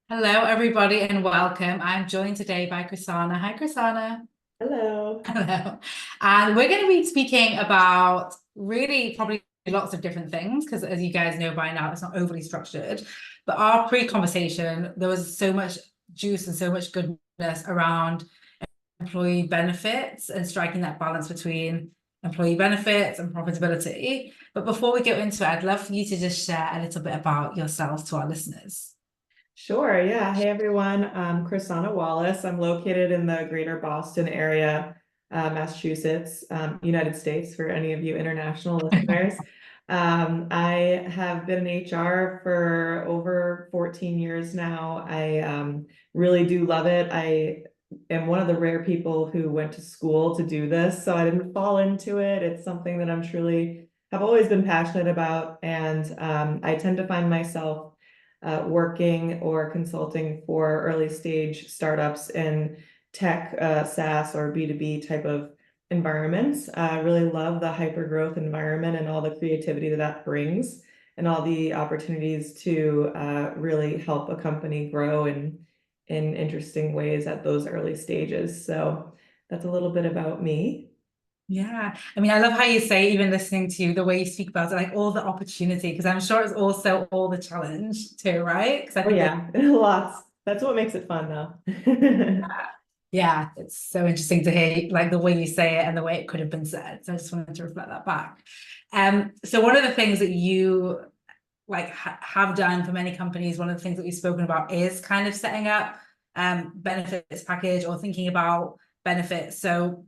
Hello, everybody, and welcome. I'm joined today by Krissana. Hi, Krissana. Hello. Hello. And we're going to be speaking about really probably lots of different things because, as you guys know by now, it's not overly structured. But our pre-conversation, there was so much juice and so much goodness around employee benefits and striking that balance between employee benefits and profitability. But before we go into it, I'd love for you to just share a little bit about yourself to our listeners. Sure. Yeah. Hey, everyone. I'm Krissana Wallace. I'm located in the greater Boston area, Massachusetts, United States, for any of you international listeners. I have been in HR for over 14 years now. I really do love it. I am one of the rare people who went to school to do this, so I didn't fall into it. It's something that I'm truly have always been passionate about, and I tend to find myself working or consulting for early stage startups in tech, SaaS or B2B type of environments. I really love the hyper growth environment and all the creativity that that brings and all the opportunities to really help a company grow in interesting ways at those early stages. So that's a little bit about me. Yeah, I mean, I love how you say, even listening to the way you speak about it, like all the opportunity, because I'm sure it's also all the challenge too, right? Because I Oh think that, yeah, lots. That's what makes it fun though. yeah, it's so interesting to hear like the way you say it and the way it could have been said. So I just wanted to reflect that back. So one of the things that you like have done for many companies, one of the things that we've spoken about is kind of setting up benefits package or thinking about benefits. So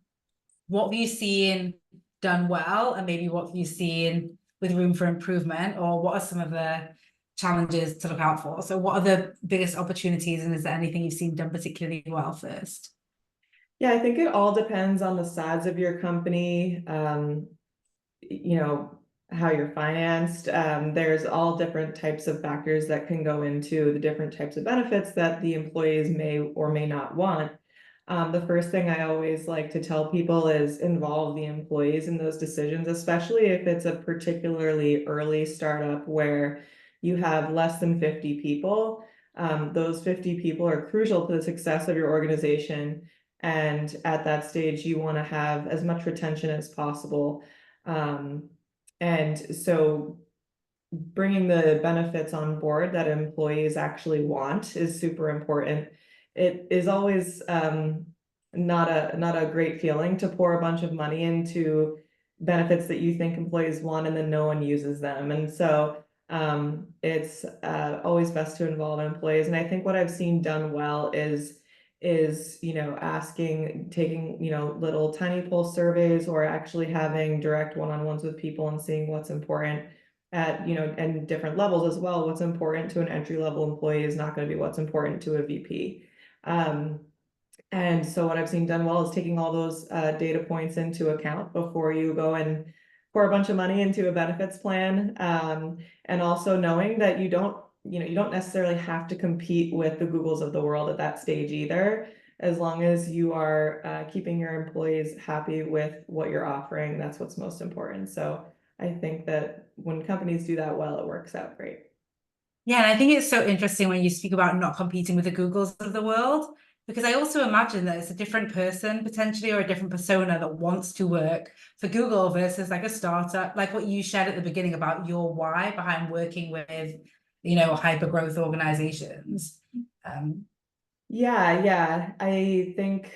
what have you seen done well, and maybe what have you seen with room for improvement, or what are some of the challenges to look out for? So what are the biggest opportunities, and is there anything you've seen done particularly well first? Yeah, I think it all depends on the size of your company, you know, how you're financed. There's all different types of factors that can go into the different types of benefits that the employees may or may not want. The first thing I always like to tell people is involve the employees in those decisions, especially if it's a particularly early startup where you have less than 50 people. Those 50 people are crucial to the success of your organization. And at that stage, you want to have as much retention as possible. And so bringing the benefits on board that employees actually want is super important. It is always not a great feeling to pour a bunch of money into benefits that you think employees want and then no one uses them. And so it's always best to involve employees. And I think what I've seen done well is asking, taking little tiny pulse surveys or actually having direct one-on-ones with people and seeing what's important at and different levels as well. What's important to an entry-level employee is not going to be what's important to a VP. And so what I've seen done well is taking all those data points into account before you go and pour a bunch of money into a benefits plan. And also knowing that you don't necessarily have to compete with the Googles of the world at that stage either, as long as you are keeping your employees happy with what you're offering. That's what's most important. So I think that when companies do that well, it works out great. Yeah, and I think it's so interesting when you speak about not competing with the Googles of the world, because I also imagine that it's a different person potentially or a different persona that wants to work for Google versus like a startup, like what you shared at the beginning about your why behind working with, hyper growth organizations. Um, Yeah, I think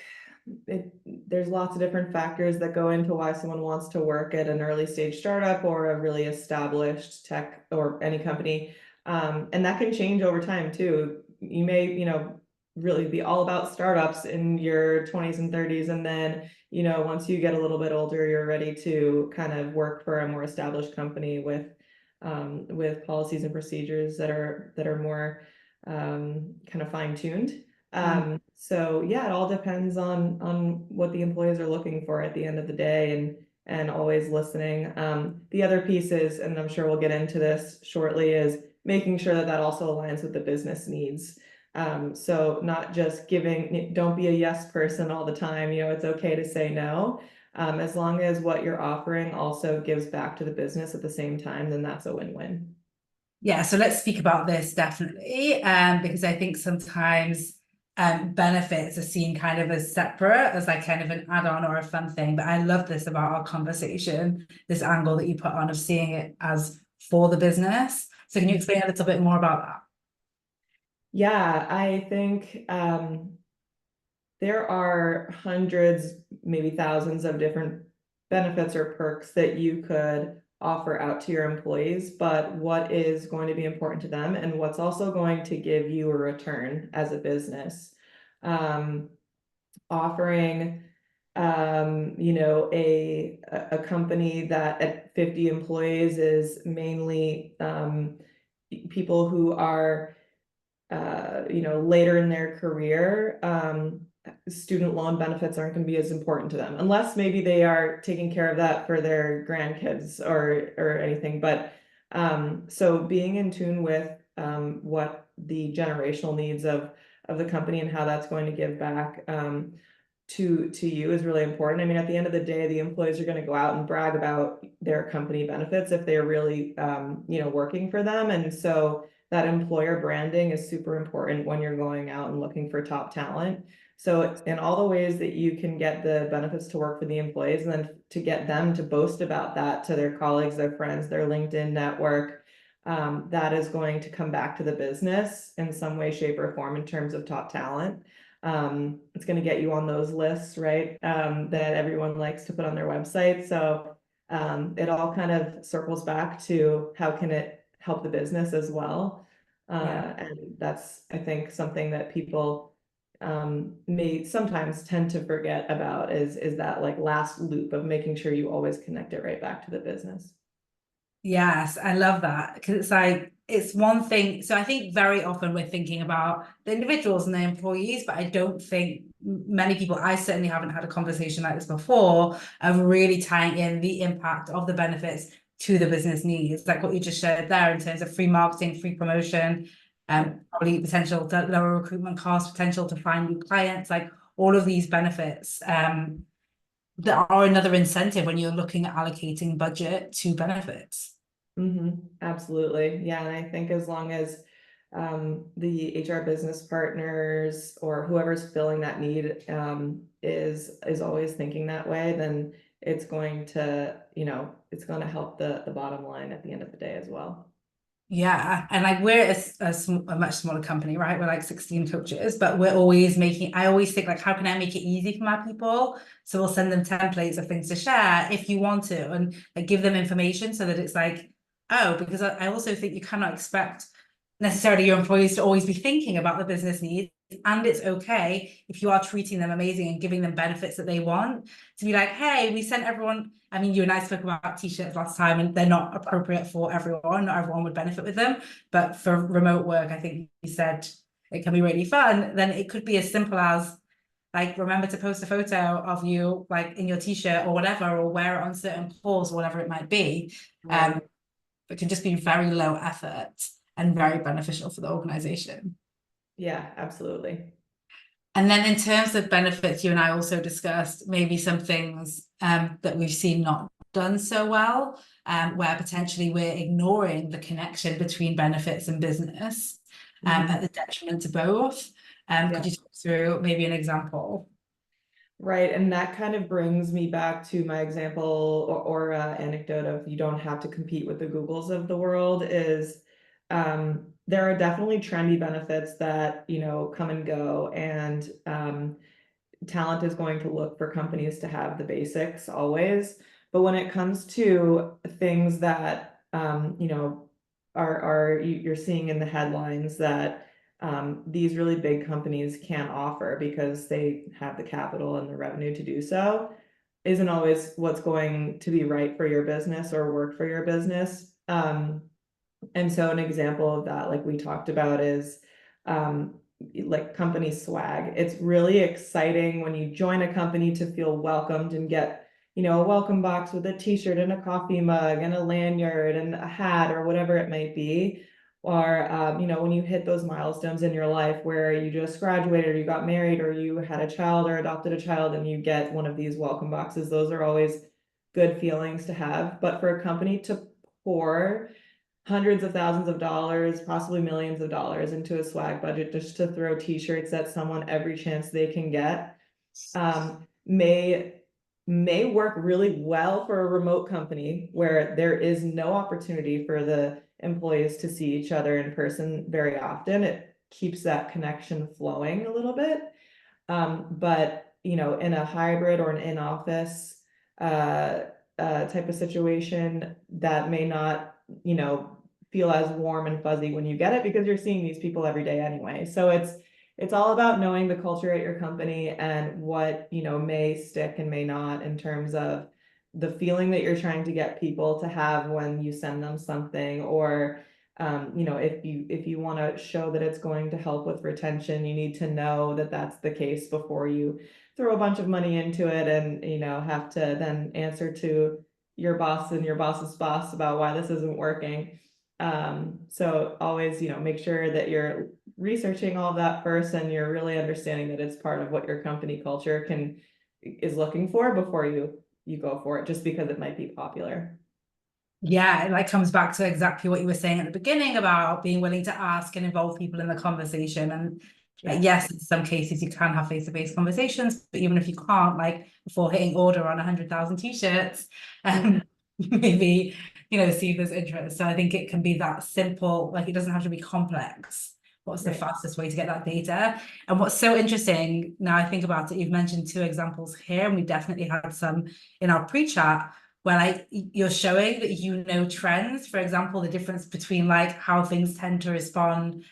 there's lots of different factors that go into why someone wants to work at an early stage startup or a really established tech or any company. And that can change over time too. You may, really be all about startups in your 20s and 30s. And then, once you get a little bit older, you're ready to kind of work for a more established company with policies and procedures that are more kind of fine-tuned. So yeah, it all depends on what the employees are looking for at the end of the day and always listening. The other piece is, and I'm sure we'll get into this shortly, is making sure that that also aligns with the business needs. So not just don't be a yes person all the time. It's okay to say no. As long as what you're offering also gives back to the business at the same time, then that's a win-win. Yeah, so let's speak about this definitely, because I think sometimes benefits are seen kind of as separate, as like kind of an add-on or a fun thing. But I love this about our conversation, this angle that you put on of seeing it as for the business. So can you explain a little bit more about that? Yeah, I think there are hundreds, maybe thousands of different benefits or perks that you could offer out to your employees, but what is going to be important to them and what's also going to give you a return as a business. Offering a company that at 50 employees is mainly people who are later in their career, student loan benefits aren't going to be as important to them, unless maybe they are taking care of that for their grandkids or anything. But so being in tune with what the generational needs of the company and how that's going to give back to you is really important. I mean, at the end of the day, the employees are going to go out and brag about their company benefits if they're really working for them. And so that employer branding is super important when you're going out and looking for top talent. So in all the ways that you can get the benefits to work for the employees, and then to get them to boast about that to their colleagues, their friends, their LinkedIn network, that is going to come back to the business in some way, shape, or form in terms of top talent. It's going to get you on those lists, right? That everyone likes to put on their website. So it all kind of circles back to how can it help the business as well. And that's, I think, something that people may sometimes tend to forget about is that like last loop of making sure you always connect it right back to the business. Yes, I love that because it's like it's one thing. So I think very often we're thinking about the individuals and the employees, but I don't think many people, I certainly haven't had a conversation like this before, of really tying in the impact of the benefits to the business needs, like what you just shared there in terms of free marketing, free promotion, probably potential to lower recruitment costs, potential to find new clients, like all of these benefits. That are another incentive when you're looking at allocating budget to benefits. Absolutely. Yeah. And I think as long as the HR business partners or whoever's filling that need is always thinking that way, then it's going to, it's going to help the bottom line at the end of the day as well. Yeah, and like we're a much smaller company, right? We're like 16 coaches, but we're always making, I always think like, how can I make it easy for my people? So we'll send them templates of things to share if you want to, and like give them information so that it's like, oh, because I also think you cannot expect necessarily your employees to always be thinking about the business needs. And it's okay if you are treating them amazing and giving them benefits that they want, to be like, hey, we sent everyone. I mean, you and I spoke about t-shirts last time, and they're not appropriate for everyone. Not everyone would benefit with them. But for remote work, I think you said it can be really fun. Then it could be as simple as like, remember to post a photo of you like in your t-shirt or whatever, or wear it on certain calls, or whatever it might be. Right. It can just be very low effort and very beneficial for the organization. Yeah, absolutely. And then in terms of benefits, you and I also discussed maybe some things that we've seen not done so well, where potentially we're ignoring the connection between benefits and business at the detriment to both. Could you talk through maybe an example? Right, and that kind of brings me back to my example or anecdote of you don't have to compete with the Googles of the world is there are definitely trendy benefits that come and go, and talent is going to look for companies to have the basics always. But when it comes to things that you're seeing in the headlines that these really big companies can't offer because they have the capital and the revenue to do so, isn't always what's going to be right for your business or work for your business. And so an example of that, like we talked about, is like company swag. It's really exciting when you join a company to feel welcomed and get, a welcome box with a t-shirt and a coffee mug and a lanyard and a hat or whatever it might be. Or, when you hit those milestones in your life where you just graduated or you got married or you had a child or adopted a child and you get one of these welcome boxes, those are always good feelings to have. But for a company to pour hundreds of thousands of dollars, possibly millions of dollars into a swag budget just to throw t-shirts at someone every chance they can get, may work really well for a remote company where there is no opportunity for the employees to see each other in person very often. It keeps that connection flowing a little bit. But you know, in a hybrid or an in-office type of situation, that may not, you know, feel as warm and fuzzy when you get it, because you're seeing these people every day anyway. So it's all about knowing the culture at your company and what, you know, may stick and may not, in terms of the feeling that you're trying to get people to have when you send them something, or you know, if you want to show that it's going to help with retention, you need to know that that's the case before you throw a bunch of money into it and, you know, have to then answer to your boss and your boss's boss about why this isn't working. So always, you know, make sure that you're researching all of that first, and you're really understanding that it's part of what your company culture is looking for before you go for it, just because it might be popular. Yeah, it like comes back to exactly what you were saying at the beginning about being willing to ask and involve people in the conversation. And Yeah. yes, in some cases you can have face-to-face conversations, but even if you can't, like before hitting order on 100,000 t-shirts, maybe, you know, see if there's interest. So I think it can be that simple, like it doesn't have to be complex. What's the Right. fastest way to get that data? And what's so interesting, now I think about it, you've mentioned 2 examples here, and we definitely had some in our pre-chat, where like you're showing that you know trends. For example, the difference between like how things tend to respond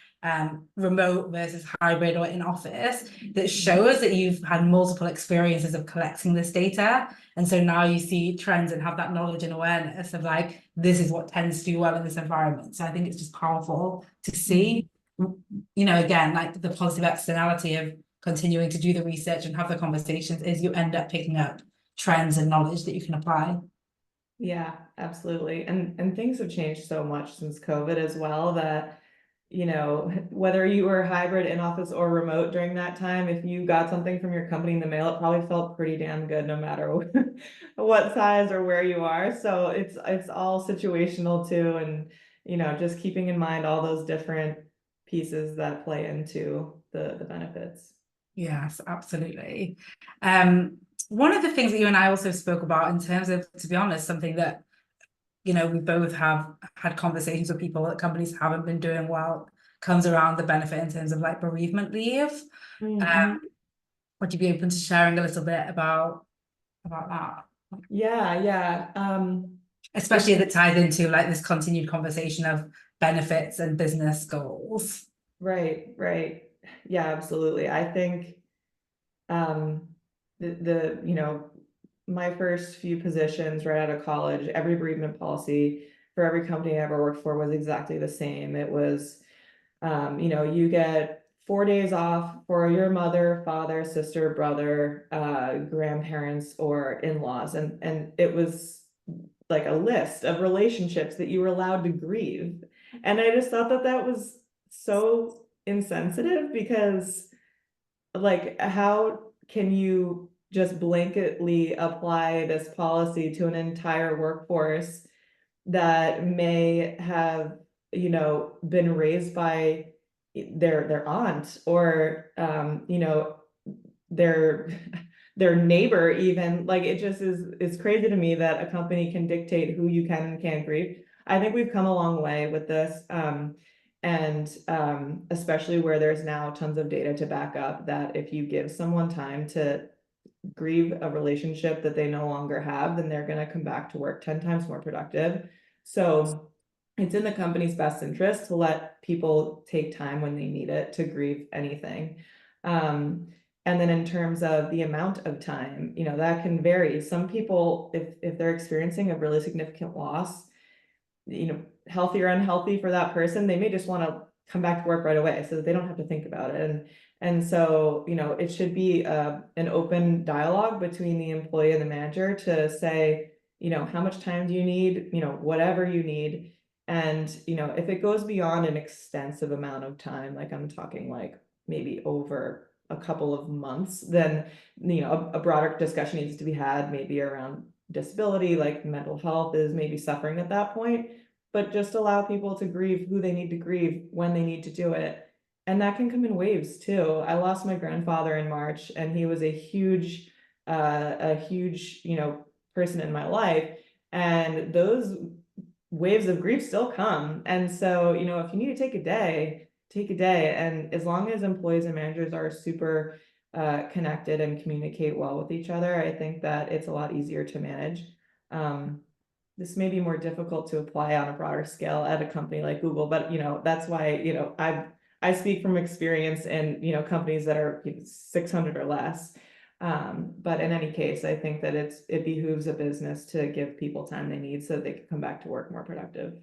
remote versus hybrid or in office, that shows that you've had multiple experiences of collecting this data. And so now you see trends and have that knowledge and awareness of like, this is what tends to do well in this environment. So I think it's just powerful to see, you know, again, like the positive externality of continuing to do the research and have the conversations is you end up picking up trends and knowledge that you can apply. Yeah, absolutely. And things have changed so much since COVID as well, that, you know, whether you were hybrid, in office or remote during that time, if you got something from your company in the mail, it probably felt pretty damn good no matter what size or where you are. So it's all situational too. And, you know, just keeping in mind all those different pieces that play into the benefits. Yes, absolutely. One of the things that you and I also spoke about in terms of, to be honest, something that, you know, we both have had conversations with people that companies haven't been doing well, comes around the benefit in terms of like bereavement leave. Would you be open to sharing a little bit about that? Yeah. Especially as it ties into like this continued conversation of benefits and business goals. Right. Yeah, absolutely. I think the you know, my first few positions right out of college, every bereavement policy for every company I ever worked for was exactly the same. It was, you know, you get 4 days off for your mother, father, sister, brother, grandparents, or in-laws, and it was like a list of relationships that you were allowed to grieve. And I just thought that that was so insensitive, because like, how can you just blanketly apply this policy to an entire workforce that may have, you know, been raised by their aunt, or you know, their their neighbor even. Like, it just is crazy to me that a company can dictate who you can and can't grieve. I think we've come a long way with this, and especially where there's now tons of data to back up that if you give someone time to grieve a relationship that they no longer have, then they're going to come back to work 10 times more productive. So it's in the company's best interest to let people take time when they need it to grieve anything. And then in terms of the amount of time, you know, that can vary. Some people, if they're experiencing a really significant loss, you know, healthy or unhealthy for that person, they may just want to come back to work right away so that they don't have to think about it. And so, you know, it should be an open dialogue between the employee and the manager to say, you know, how much time do you need, you know, whatever you need. And, you know, if it goes beyond an extensive amount of time, like I'm talking like maybe over a couple of months, then, you know, a broader discussion needs to be had, maybe around disability, like mental health is maybe suffering at that point. but just allow people to grieve who they need to grieve when they need to do it. And that can come in waves too. I lost my grandfather in March, and he was a huge, you know, person in my life. And those waves of grief still come. And so, you know, if you need to take a day, take a day. And as long as employees and managers are super connected and communicate well with each other, I think that it's a lot easier to manage. This may be more difficult to apply on a broader scale at a company like Google, but you know, that's why, you know, I speak from experience in, you know, companies that are 600 or less. But in any case, I think that it behooves a business to give people time they need so they can come back to work more productive.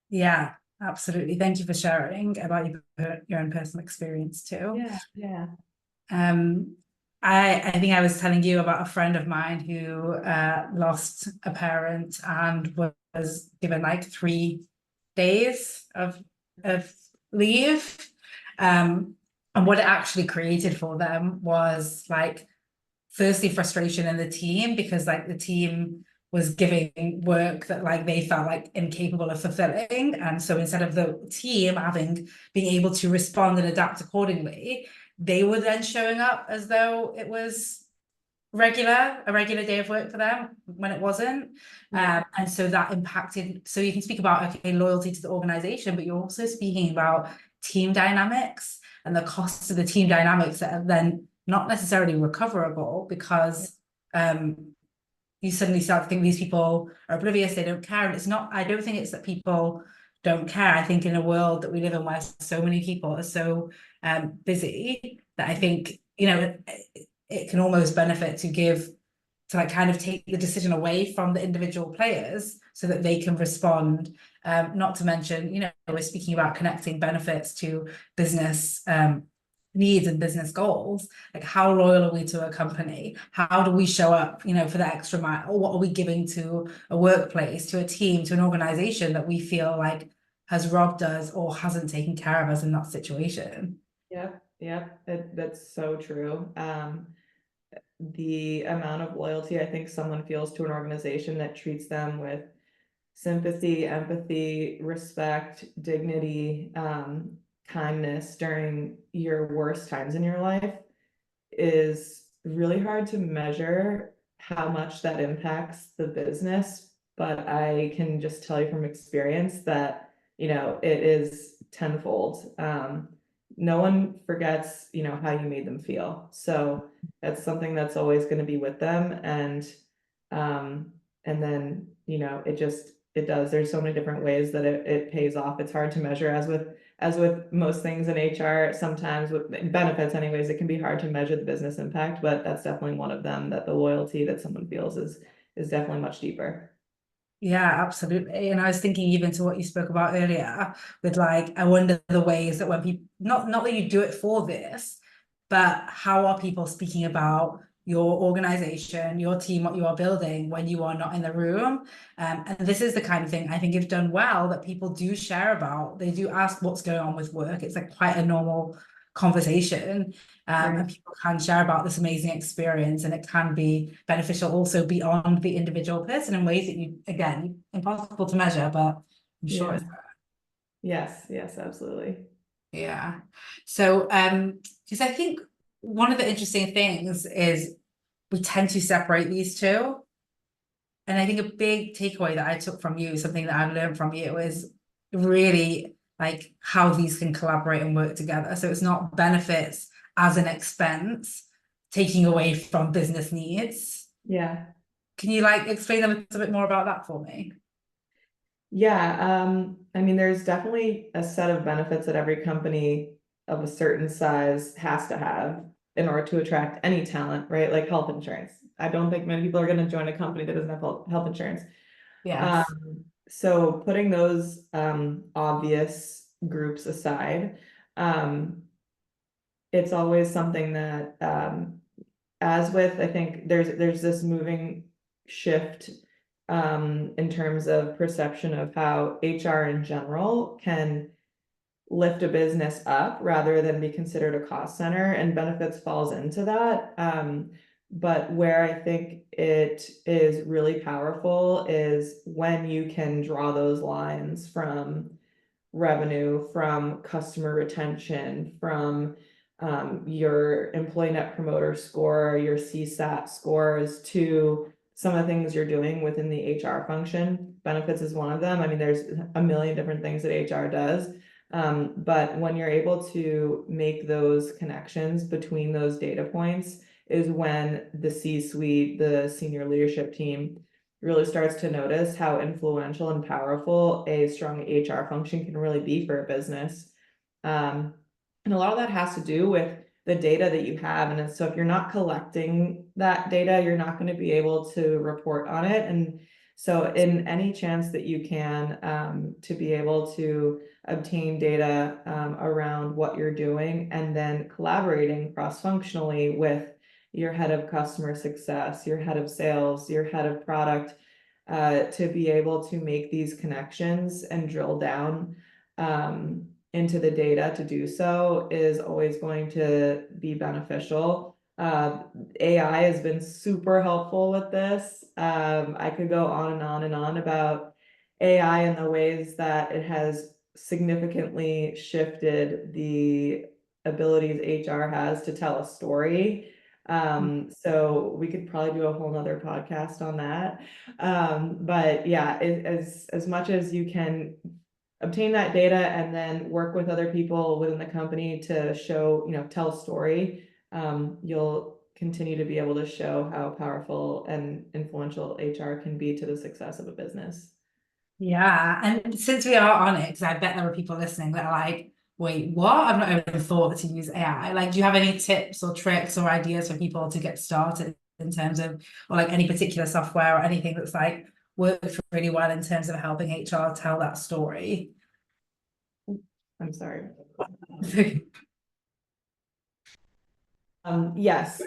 Yeah, absolutely. Thank you for sharing about your own personal experience too. Yeah. I think I was telling you about a friend of mine who lost a parent and was given like 3 days of leave. And what it actually created for them was like, firstly, frustration in the team, because like the team was giving work that like they felt like incapable of fulfilling. And so instead of the team being able to respond and adapt accordingly, they were then showing up as though it was a regular day of work for them when it wasn't. Yeah. And so that impacted, so you can speak about, okay, loyalty to the organization, but you're also speaking about team dynamics and the costs of the team dynamics that are then not necessarily recoverable, because you suddenly start to think these people are oblivious, they don't care. And it's not, I don't think it's that people don't care. I think in a world that we live in where so many people are so busy, that I think, you know, it can almost benefit to like kind of take the decision away from the individual players so that they can respond. Not to mention, you know, we're speaking about connecting benefits to business needs and business goals. Like, how loyal are we to a company? How do we show up, you know, for the extra mile? What are we giving to a workplace, to a team, to an organization that we feel like has robbed us or hasn't taken care of us in that situation? Yep, that's so true. The amount of loyalty I think someone feels to an organization that treats them with sympathy, empathy, respect, dignity, kindness during your worst times in your life is really hard to measure how much that impacts the business. But I can just tell you from experience that, you know, it is tenfold. No one forgets, you know, how you made them feel. So that's something that's always going to be with them. And then, you know, it does. There's so many different ways that it pays off. It's hard to measure, as with most things in HR. Sometimes with benefits anyways, it can be hard to measure the business impact, but that's definitely one of them, that the loyalty that someone feels is definitely much deeper. Yeah, absolutely. And I was thinking even to what you spoke about earlier with like, I wonder the ways that when people, not that you do it for this, but how are people speaking about your organization, your team, what you are building when you are not in the room? And this is the kind of thing I think you've done well, that people do share about. They do ask what's going on with work. It's like quite a normal conversation. Right. And people can share about this amazing experience, and it can be beneficial also beyond the individual person in ways that you, again, impossible to measure, but I'm sure it's Yes, absolutely. yeah. So because I think one of the interesting things is we tend to separate these two. And I think a big takeaway that I took from you, something that I've learned from you, is really like how these can collaborate and work together. So it's not benefits as an expense, taking away from business needs. Yeah. Can you like explain a little bit more about that for me? Yeah, I mean, there's definitely a set of benefits that every company of a certain size has to have in order to attract any talent, right? Like health insurance. I don't think many people are going to join a company that doesn't have health insurance. Yes. So putting those obvious groups aside, it's always something that, as with, I think there's this moving shift in terms of perception of how HR in general can lift a business up rather than be considered a cost center, and benefits falls into that. But where I think it is really powerful is when you can draw those lines from revenue, from customer retention, from your employee net promoter score, your CSAT scores, to some of the things you're doing within the HR function. Benefits is one of them. I mean, there's a million different things that HR does. But when you're able to make those connections between those data points is when the C-suite, the senior leadership team, really starts to notice how influential and powerful a strong HR function can really be for a business. And a lot of that has to do with the data that you have. And so if you're not collecting that data, you're not going to be able to report on it. And so in any chance that you can, to be able to obtain data around what you're doing, and then collaborating cross-functionally with your head of customer success, your head of sales, your head of product, to be able to make these connections and drill down into the data to do so is always going to be beneficial. AI has been super helpful with this. I could go on and on and on about AI and the ways that it has significantly shifted the abilities HR has to tell a story. So we could probably do a whole nother podcast on that. But yeah, as much as you can obtain that data and then work with other people within the company to show, tell a story, you'll continue to be able to show how powerful and influential HR can be to the success of a business. Yeah, and since we are on it, because I bet there are people listening that are like, wait, what? I've not even thought to use AI. Like, do you have any tips or tricks or ideas for people to get started in terms of, or like any particular software or anything that's like worked really well in terms of helping HR tell that story? I'm sorry. Yes.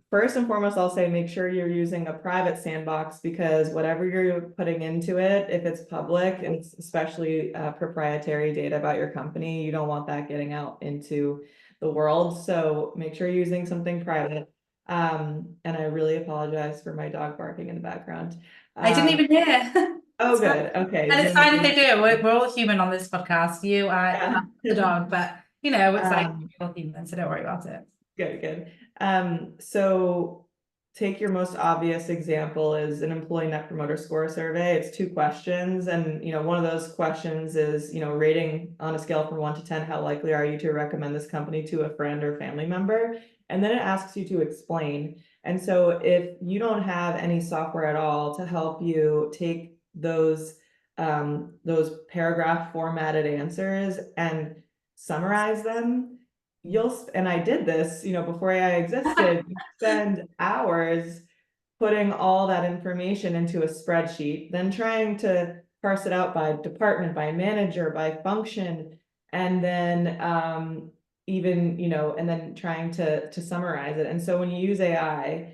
First and foremost, I'll say make sure you're using a private sandbox, because whatever you're putting into it, if it's public and it's especially proprietary data about your company, you don't want that getting out into the world. So make sure you're using something private. And I really apologize for my dog barking in the background. I didn't even hear. Oh, good. Okay. And it's fine if they do. We're all human on this podcast. You, I, the dog, but it's like we're all human, so don't worry about it. Good. So take your most obvious example is an employee net promoter score survey. It's 2 questions. And, one of those questions is, rating on a scale from 1 to 10, how likely are you to recommend this company to a friend or family member? And then it asks you to explain. And so if you don't have any software at all to help you take those paragraph formatted answers and summarize them, and I did this, before AI existed, you spend hours putting all that information into a spreadsheet, then trying to parse it out by department, by manager, by function, and then and then trying to summarize it. And so when you use AI,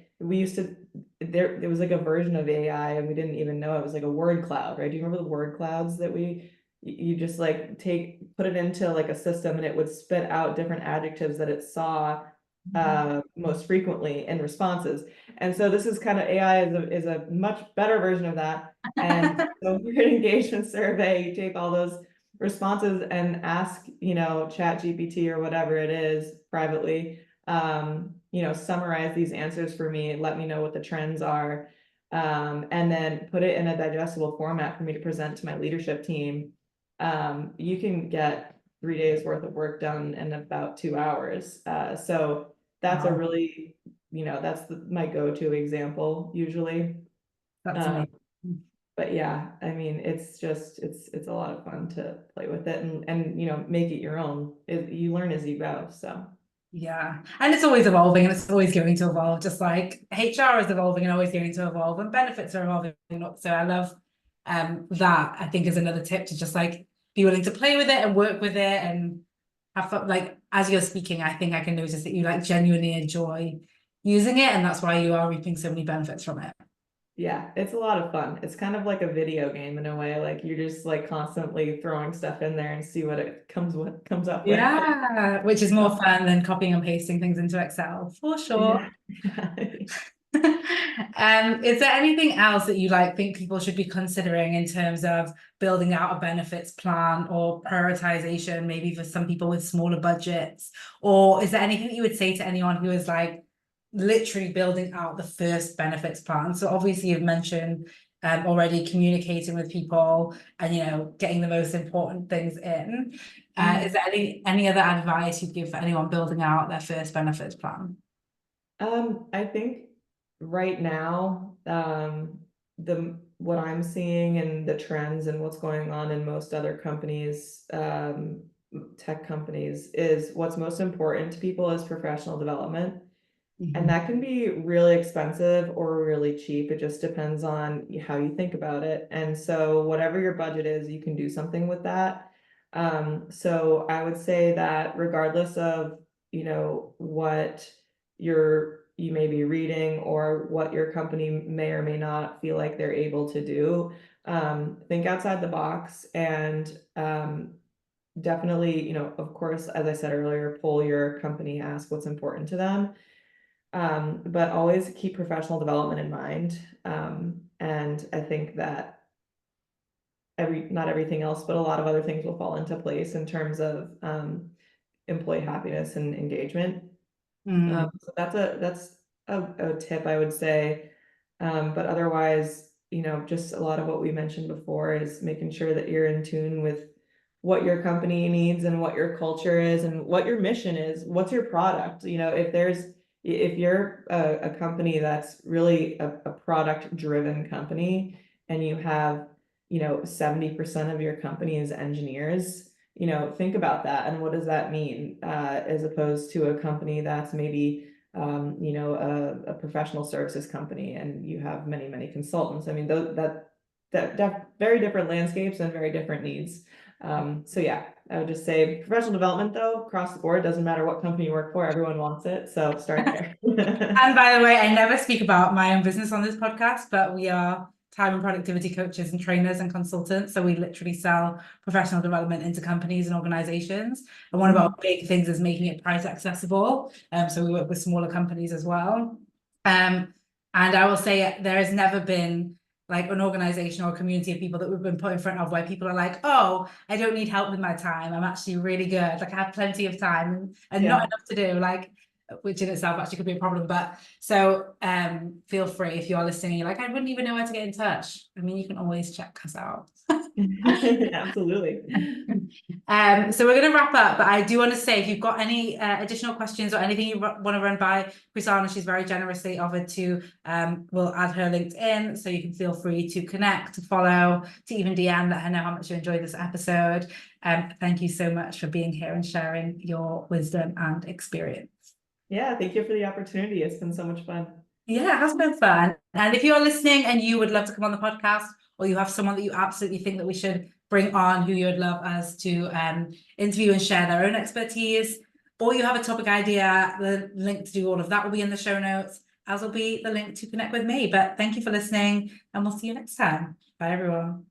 there was like a version of AI and we didn't even know it was like a word cloud, right? Do you remember the word clouds that you just like put it into like a system and it would spit out different adjectives that it saw most frequently in responses. And so this is kind of AI is a much better version of that. And so for an engagement survey, you take all those responses and ask, Chat GPT or whatever it is privately, summarize these answers for me, let me know what the trends are, and then put it in a digestible format for me to present to my leadership team. You can get 3 days worth of work done in about 2 hours. So that's a really, that's my go-to example usually. That's amazing. But yeah, I mean, it's a lot of fun to play with it and make it your own. You learn as you go. So yeah, and it's always evolving and it's always going to evolve, just like HR is evolving and always going to evolve, and benefits are evolving. So I love that. I think is another tip to just like be willing to play with it and work with it and have fun. Like as you're speaking, I think I can notice that you like genuinely enjoy using it, and that's why you are reaping so many benefits from it. Yeah, it's a lot of fun. It's kind of like a video game in a way. Like you're just like constantly throwing stuff in there and see what comes up with. Yeah, which is more fun than copying and pasting things into Excel, for sure. Yeah. Is there anything else that you like think people should be considering in terms of building out a benefits plan or prioritization, maybe for some people with smaller budgets? Or is there anything that you would say to anyone who is like literally building out the first benefits plan? So obviously you've mentioned already communicating with people and, you know, getting the most important things in. Is there any other advice you'd give for anyone building out their first benefits plan? I think right now, what I'm seeing and the trends and what's going on in most other companies, tech companies, is what's most important to people is professional development. And that can be really expensive or really cheap. It just depends on how you think about it. And so whatever your budget is, you can do something with that. So I would say that regardless of, you know, what you may be reading or what your company may or may not feel like they're able to do, think outside the box and definitely, you know, of course, as I said earlier, poll your company, ask what's important to them. But always keep professional development in mind. And I think that not everything else, but a lot of other things will fall into place in terms of employee happiness and engagement. So that's a tip I would say. But otherwise, you know, just a lot of what we mentioned before is making sure that you're in tune with what your company needs and what your culture is and what your mission is. What's your product? You know, if you're a company that's really a product driven company and you have, you know, 70% of your company is engineers, you know, think about that and what does that mean, as opposed to a company that's maybe you know, a professional services company and you have many consultants. I mean, very different landscapes and very different needs. So yeah, I would just say professional development though, across the board, doesn't matter what company you work for, everyone wants it. So start there. And by the way, I never speak about my own business on this podcast, but we are time and productivity coaches and trainers and consultants. So we literally sell professional development into companies and organizations. And one of our big things is making it price accessible. So we work with smaller companies as well. And I will say there has never been like an organization or a community of people that we've been put in front of where people are like, oh, I don't need help with my time. I'm actually really good. Like I have plenty of time and not enough to do. Like, which in itself actually could be a problem. But so feel free if you're listening, you're like, I wouldn't even know how to get in touch. I mean, you can always check us out. Absolutely. So we're going to wrap up, but I do want to say if you've got any additional questions or anything you want to run by Krissana, she's very generously offered to, we'll add her LinkedIn, so you can feel free to connect, to follow, to even DM, let her know how much you enjoyed this episode. Thank you so much for being here and sharing your wisdom and experience. Yeah, thank you for the opportunity. It's been so much fun. Yeah, it has been fun. And if you're listening and you would love to come on the podcast, or you have someone that you absolutely think that we should bring on who you would love us to interview and share their own expertise, or you have a topic idea, the link to do all of that will be in the show notes, as will be the link to connect with me. But thank you for listening, and we'll see you next time. Bye, everyone.